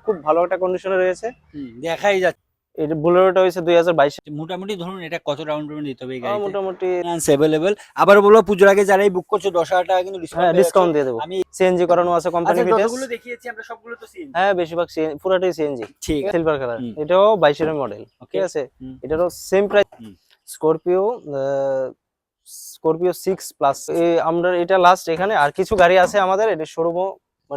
খুব ভালো একটা কন্ডিশনে রয়েছে। দেখাই যাচ্ছে। এটা বুলেরোটা হয়েছে 2022। মোটামুটি ধরুন এটা কত ডাউন পেমেন্ট দিতে হবে এই গাড়িতে? মোটামুটি অ্যাভেলেবল। আবার বলবো পুজোর আগে যারাই বুক করছো 10,000 টাকা কিন্তু হ্যাঁ, ডিসকাউন্ট পেয়ে যাচ্ছ। ডিসকাউন্ট দিয়ে দেবো। আমি সিএনজি করানো আছে কোম্পানি আচ্ছা, ফিটেস। যতগুলো দেখিয়েছি আমরা সবগুলো তো সিএনজি। হ্যাঁ, বেশিরভাগ পুরাটাই সিএনজি। ঠিক আছে। সিলভার কালার, হুম, এটাও 22 এর মডেল। ওকে। ঠিক আছে, হুম, এটারও সেম প্রাইস। হুম। Scorpio, Scorpio 6 plus. আমরা এটা লাস্ট এখানে, আর কিছু গাড়ি আছে আমাদের, এটা শোরুমও।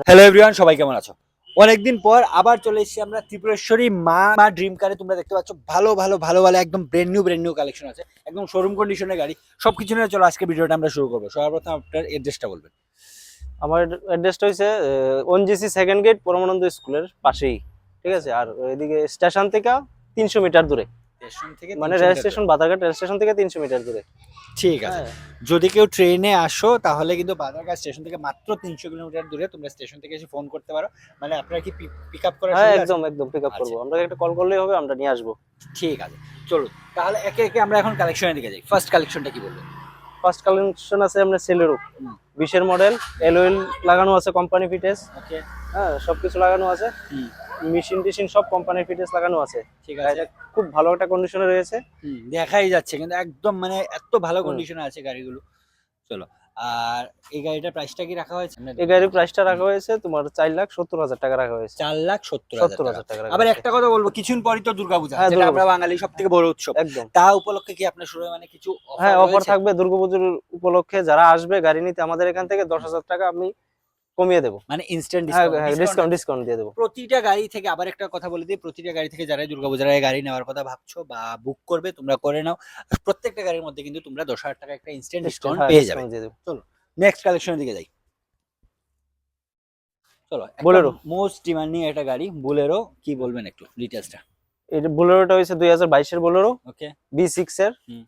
হ্যালো এভরিওয়ান, সবাই কেমন আছো? অনেকদিন পর আবার চলে এসেছি আমরা ত্রিপুরেশ্বরী মা ড্রিম কারে। তোমরা দেখতে পাচ্ছ ভালো ভালো ভালো ভালো একদম ব্র্যান্ড নিউ কালেকশন আছে, একদম শোরুম কন্ডিশনের গাড়ি সবকিছু নিয়ে। চলো আজকে ভিডিওটা আমরা শুরু করবো। সবার প্রথম আপনার এড্রেসটা বলবেন। আমার অ্যাড্রেসটা হচ্ছে ওএনজিসি সেকেন্ড গেট, পরমানন্দ স্কুলের পাশেই। ঠিক আছে, আর এদিকে স্টেশন থেকে 300 মিটার দূরে, স্টেশন থেকে মানে 300 রেল মিটার স্টেশন, দূরে। বাদারঘাট রেল স্টেশন থেকে 300 মিটার দূরে। ঠিক আছে। হ্যাঁ, যদি কেউ ট্রেনে আসো তাহলে কিন্তু বাদারঘাট স্টেশন থেকে মাত্র 300 কিলোমিটার দূরে। তোমরা স্টেশন থেকে এসে ফোন করতে পারো। মানে আপনারা কি পিক আপ করার হ্যাঁ, সুবিধা আছে? একদম একদম পিক আপ করবো আচ্ছা, আমরা। একটা কল করলেই হবে, আমরা নিয়ে আসবো। ঠিক আছে। চলুন তাহলে একে একে আমরা এখন কালেকশনের দিকে যাই। ফার্স্ট কালেকশনটা কি বলবেন? ফার্স্ট কালেকশন আছে আমরা সেলেরো, 20 এর মডেল। এলওএল লাগানো আছে কোম্পানি ফিটেস। ওকে। হ্যাঁ, সবকিছু লাগানো আছে। মেশিন টেশিন সব কোম্পানির ফিটেস লাগানো আছে। ঠিক আছে। গাড়িটা খুব ভালো একটা কন্ডিশনে রয়েছে। দেখাই যাচ্ছে কিন্তু একদম মানে এত ভালো হুম। কন্ডিশনে আছে গাড়িগুলো। চলো। আর এই গাড়িটার প্রাইসটা কি রাখা হয়েছে? এই গাড়ির প্রাইসটা রাখা হয়েছে তোমার 4,70,000 টাকা রাখা হয়েছে। 4,70,000 টাকা। 70,000 টাকা রাখা আবার হয়েছে। একটা কথা বলবো, কিছুদিন পরই তো দুর্গাপূজা, হ্যাঁ, যেটা আমরা বাঙালি সব থেকে বড় উৎসব। একদম। তা উপলক্ষে কি আপনার শুরু মানে কিছু হ্যাঁ, অফার অফার রয়েছে? থাকবে দুর্গাপুজোর উপলক্ষে। যারা আসবে গাড়ি নিতে আমাদের এখান থেকে 10,000 টাকা আমি কমিয়ে দেবো। মানে ইনস্ট্যান্ট হ্যাঁ ডিসকাউন্ট? হ্যাঁ, ডিসকাউন্ট ডিসকাউন্ট দিয়ে দেবো। প্রতিটা গাড়ি থেকে আবার একটা কথা বলে দিই, প্রতিটা গাড়ি থেকে যারা দুর্গাপূজার আগে গাড়ি নেওয়ার কথা ভাবছো বা বুক করবে তোমরা করে নাও। প্রত্যেকটা গাড়ির মধ্যে কিন্তু তোমরা 10,000 টাকা একটা ইনস্ট্যান্ট ডিসকাউন্ট হ্যাঁ, পেয়ে যাবে। ডিসকাউন্ট দিয়ে দেবো। চলো নেক্সট কালেকশনের দিকে যাই। চলো, একটা বোলেরো। মোস্ট ডিমান্ডিং একটা গাড়ি বোলেরো, কি বলবেন একটু ডিটেইলসটা? এই বোলেরোটা হচ্ছে 2022 এর বোলেরো, ওকে। B6 এর। হুম।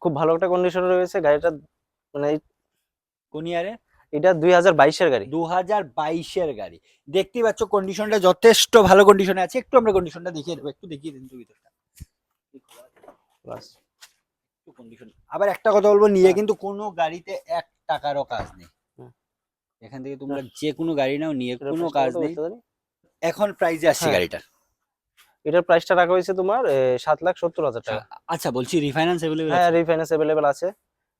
খুব ভালো একটা কন্ডিশনে রয়েছে গাড়িটা। মানে কোন ইয়ারে? এটা 2022 এর গাড়ি। 2022 এর গাড়ি। দেখতেই পাচ্ছ কন্ডিশনটা যথেষ্ট ভালো কন্ডিশনে আছে। একটু আমরা কন্ডিশনটা দেখিয়ে দেবো, একটু দেখিয়ে দিন তো ভিতরটা। বাস। একটু কন্ডিশন। আবার একটা কথা বলবো, নিয়ে হ্যাঁ। কিন্তু কোনো গাড়িতে 1 টাকারও কাজ নেই। হুম। এখান থেকে তোমরা যে কোনো গাড়ি নাও, নিয়ে এটার কোনো প্রাইসটা কাজ কত নেই। বলতে পারি? এখন প্রাইজে আসছি হ্যাঁ, গাড়িটার। এটার প্রাইসটা রাখা হয়েছে তোমার 7,70,000 টাকা। আচ্ছা, বলছি রিফাইন্যান্স अवेलेबल হ্যাঁ, আছে? রিফাইন্যান্স অ্যাভেলেবেল আছে।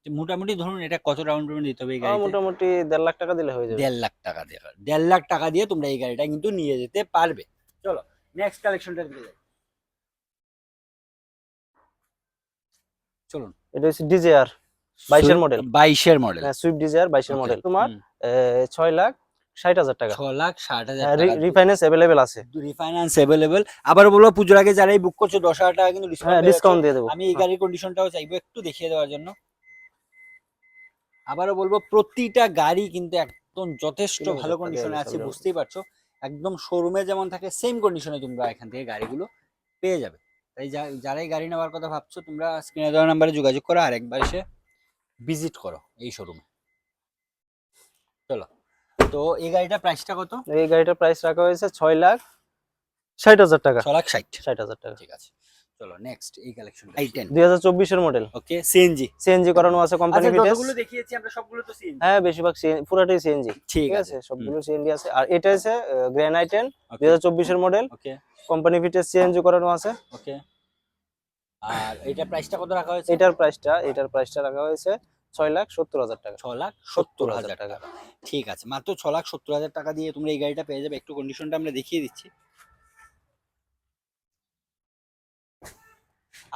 মোটামুটি ধরুন এটা কত ডাউন পেমেন্ট দিতে হবে এই গাড়িতে? মোটামুটি 1.5 লাখ টাকা দিলে হয়ে যাবে। 1.5 লাখ টাকা দিয়ে। 1.5 লাখ টাকা দিয়ে তোমরা এই গাড়িটা কিন্তু নিয়ে যেতে পারবে। চলো নেক্সট কালেকশনটার দিকে যাই। চলুন। এটা হচ্ছে ডিজায়ার 22 এর মডেল। 22 এর মডেল। হ্যাঁ, সুইফট ডিজায়ার 22 এর ওকে। মডেল। তোমার 6,60,000 টাকা। 6,60,000 হ্যাঁ, টাকা। রিফাইন্যান্স অ্যাভেলেবেল আছে। Refinance available. আবার বলবো পুজোর আগে যারাই বুক করছো 10,000 টাকা কিন্তু ডিসকাউন্ট হ্যাঁ, পেয়ে যাচ্ছ। ডিসকাউন্ট দিয়ে দেবো। আমি এই গাড়ির কন্ডিশনটাও চাইবো একটু দেখিয়ে দেওয়ার জন্য। আবারও বলবো প্রতিটা গাড়ি কিন্তু একদম যথেষ্ট ভালো কন্ডিশনে আছে, বুঝতেই পারছো। একদম শোরুমে যেমন থাকে সেম কন্ডিশনে তোমরা এখান থেকে গাড়িগুলো পেয়ে যাবে। তাই যারাই গাড়ি নেওয়ার কথা ভাবছো তোমরা স্ক্রিনে দেওয়া নাম্বারে যোগাযোগ করো, আর একবার এসে ভিজিট করো এই শোরুমে। চলো, তো এই গাড়িটার প্রাইসটা কত? এই গাড়িটার প্রাইস রাখা হয়েছে 6,60,000 টাকা। 6,60,000। 60,000 টাকা। ঠিক আছে। চলো নেক্সট এই কালেকশনটা i10 2024 এর মডেল। ওকে, সিএনজি। সিএনজি করানো আছে কোম্পানি আচ্ছা, ফিটেস। যতগুলো দেখিয়েছি আমরা সবগুলো তো সিএনজি। হ্যাঁ, বেশিরভাগ পুরাটাই সিএনজি। ঠিক ঠিক আছে। আছে, সবগুলো সিএনজি আছে। আর এটা হচ্ছে গ্র্যান্ড i10 ওকে 2024 এর মডেল। ওকে কোম্পানি ফিটেস সিএনজি করানো আছে। ওকে। আর এটা প্রাইসটা কত রাখা হয়েছে? এটার প্রাইসটা রাখা হয়েছে 6,70,000 টাকা। 6,70,000 টাকা। ঠিক আছে, মাত্র 6,70,000 টাকা দিয়ে তোমরা এই গাড়িটা পেয়ে যাবে। একটু কন্ডিশনটা আমরা দেখিয়ে দিচ্ছি।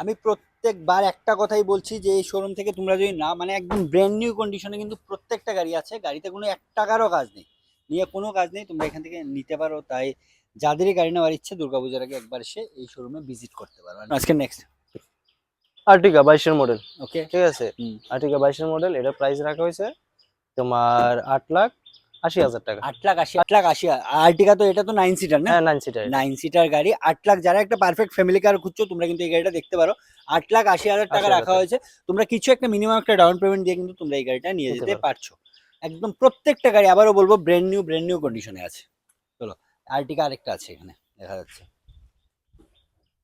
আমি প্রত্যেকবার একটা কথাই বলছি যে এই শোরুম থেকে তোমরা যদি না, মানে একদম ব্র্যান্ড নিউ কন্ডিশনে কিন্তু প্রত্যেকটা গাড়ি আছে। গাড়িতে কোনো 1 টাকারও কাজ নেই, নিয়ে কোনো কাজ নেই, তোমরা এখান থেকে নিতে পারো। তাই যাদেরই গাড়ি নেওয়ার ইচ্ছে দুর্গাপূজার আগে একবার এসে এই শোরুমে ভিজিট করতে পারো। আজকে নেক্সট আর্টিকা 22 এর মডেল। ওকে। ঠিক আছে, আর্টিকা 22 এর মডেল। এটার প্রাইস রাখা হয়েছে তোমার 8,80,000 টাকা। 8,80,000। আর্টিকা তো, এটা তো 9 সিটার না? হ্যাঁ, 9 সিটার। 9 সিটার গাড়ি 8 লাখ। যারা একটা পারফেক্ট ফ্যামিলি কার খুঁজছো তোমরা কিন্তু এই গাড়িটা দেখতে পারো। 8,80,000 টাকা 80,000 রাখা হয়েছে। তোমরা কিছু একটা মিনিমাম একটা ডাউন পেমেন্ট দিয়ে কিন্তু তোমরা এই গাড়িটা নিয়ে নিতে যেতে পারো। পারছো। একদম প্রত্যেকটা গাড়ি আবারও বলবো ব্র্যান্ড নিউ কন্ডিশনে আছে। চলো, আর্টিকা আরেকটা আছে এখানে দেখা যাচ্ছে।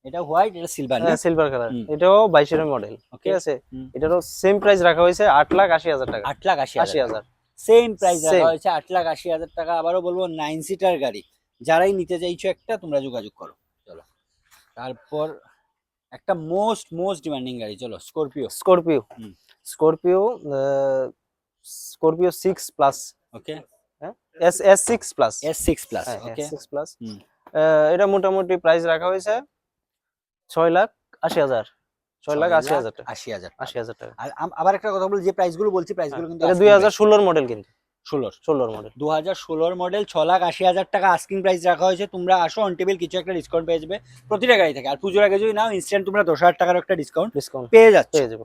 এটা হোয়াইট, এটা সিলভার না? হ্যাঁ, সিলভার কালার। হুম। এটাও 22 এর মডেল। ওকে। ঠিক আছে, এটারও সেম প্রাইস রাখা হয়েছে 8,80,000 টাকা। 8,80,000। 80,000। সেম প্রাইস রাখা সেম। হয়েছে 8,80,000 টাকা। আবারও বলবো 9 সিটার গাড়ি, যারাই নিতে চাইছো একটা তোমরা যোগাযোগ করো। চলো তারপর একটা মোস্ট ডিমান্ডিং গাড়ি, চলো স্করপিও। স্করপিও, হুম। স্করপিও, স্করপিও 6 প্লাস, ওকে, হ্যাঁ, S6 প্লাস, S6 প্লাস। হ্যাঁ ওকে, S6 প্লাস। হুম। এটা মোটামুটি প্রাইস রাখা হয়েছে 6,80,000, 6,80,000 টাকা, 6,80,000 টাকা। 80,000 টাকা। আর আবার একটা কথা বলি, যে প্রাইসগুলো বলছি হ্যাঁ, প্রাইসগুলো কিন্তু এটা asking price। 2016 মডেল, কিন্তু 16 16 মডেল। 2016 মডেল, 6,80,000 টাকা আস্কিং প্রাইস রাখা হয়েছে। তোমরা আসো, অন টেবিল কিছু একটা ডিসকাউন্ট পেয়ে যাবে প্রতিটা গাড়ি থেকে। আর পুজোর আগে যদি নাও ইনস্ট্যান্ট তোমরা 10,000 টাকার একটা ডিসকাউন্ট ডিসকাউন্ট পেয়ে যাচ্ছ। পেয়ে যাবো।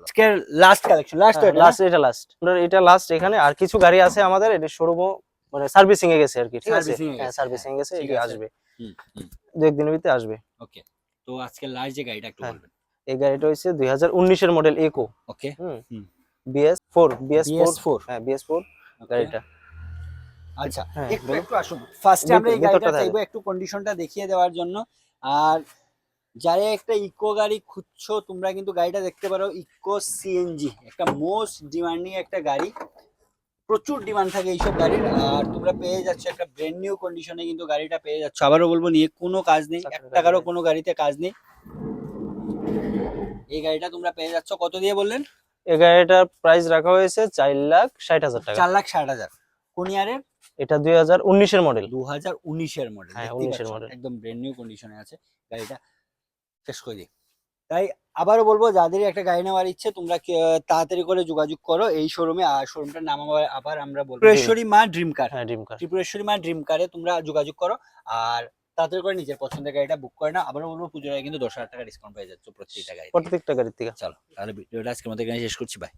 আজকের লাস্ট কালেকশন, লাস্ট হ্যাঁ, লাস্ট, এটা লাস্ট, এটা লাস্ট। এখানে আর কিছু গাড়ি আছে আমাদের, এটা শোরুমও মানে সার্ভিসিং এ গেছে আর কি, ঠিক আছে, Servicing এ হ্যাঁ গেছে, সার্ভিসিং এ গেছে, ঠিক এটা আছে। আসবে হুম, হুম, 2-1 দিনের ভিতরে আসবে। ওকে। তো আজকে লাস্ট যে গাড়িটা একটু হ্যাঁ। বলবেন। এই গাড়িটা হচ্ছে 2019 এর মডেল ইকো। ওকে, হুম, হুম। BS4, BS4, হ্যাঁ BS4 ওকে। গাড়িটা। আচ্ছা, হ্যাঁ, একটু বলো। একটু আসুন, ফার্স্টে আমরা এই গাড়িটা ভেতরটা চাইবো একটু কন্ডিশনটা দেখিয়ে দেওয়ার জন্য। আর যারা একটা ইকো গাড়ি খুঁজছো তোমরা কিন্তু গাড়িটা দেখতে পারো, ইকো সিএনজি, একটা মোস্ট ডিমান্ডিং একটা গাড়ি, প্রচুর ডিমান্ড থাকে এইসব গাড়ির। আর তোমরা পেয়ে যাচ্ছ একটা ব্র্যান্ড নিউ কন্ডিশনে কিন্তু গাড়িটা পেয়ে যাচ্ছ। আবারও বলবো, নিয়ে কোনো কাজ নেই, এক টাকারও কোনো গাড়িতে কাজ নেই। এই গাড়িটা তোমরা পেয়ে যাচ্ছ কত দিয়ে বললেন? এই গাড়িটার প্রাইস রাখা হয়েছে 4,60,000 টাকা। 4,60,000। কোন ইয়ারের? এটা 2019 এর মডেল। 2019-এর মডেল, হ্যাঁ, দেখতেই 19 এর পাচ্ছ মডেল। একদম ব্র্যান্ড নিউ কন্ডিশনে আছে গাড়িটা। শেষ করে দিই। তাই আবারও বলবো, যাদেরই একটা গাড়ি নেওয়ার ইচ্ছে তোমরা তাড়াতাড়ি করে যোগাযোগ করো এই শোরুমে। আর শোরুমটার নাম আবার আমরা বলবো ত্রিপুরেশ্বরী মা ড্রিম কার। হ্যাঁ, ড্রিম কার। ত্রিপুরেশ্বরী মা ড্রিম কারে তোমরা যোগাযোগ করো আর তাড়াতাড়ি করে নিজের পছন্দের গাড়িটা বুক করে নাও। আবারও বলবো, পুজোর আগে কিন্তু 10,000 টাকা ডিসকাউন্ট পেয়ে যাচ্ছ প্রত্যেকটা গাড়ি। প্রত্যেকটা গাড়ির থেকে। চলো তাহলে ভিডিওটা আজকের মতো এখানে শেষ করছি, বাই।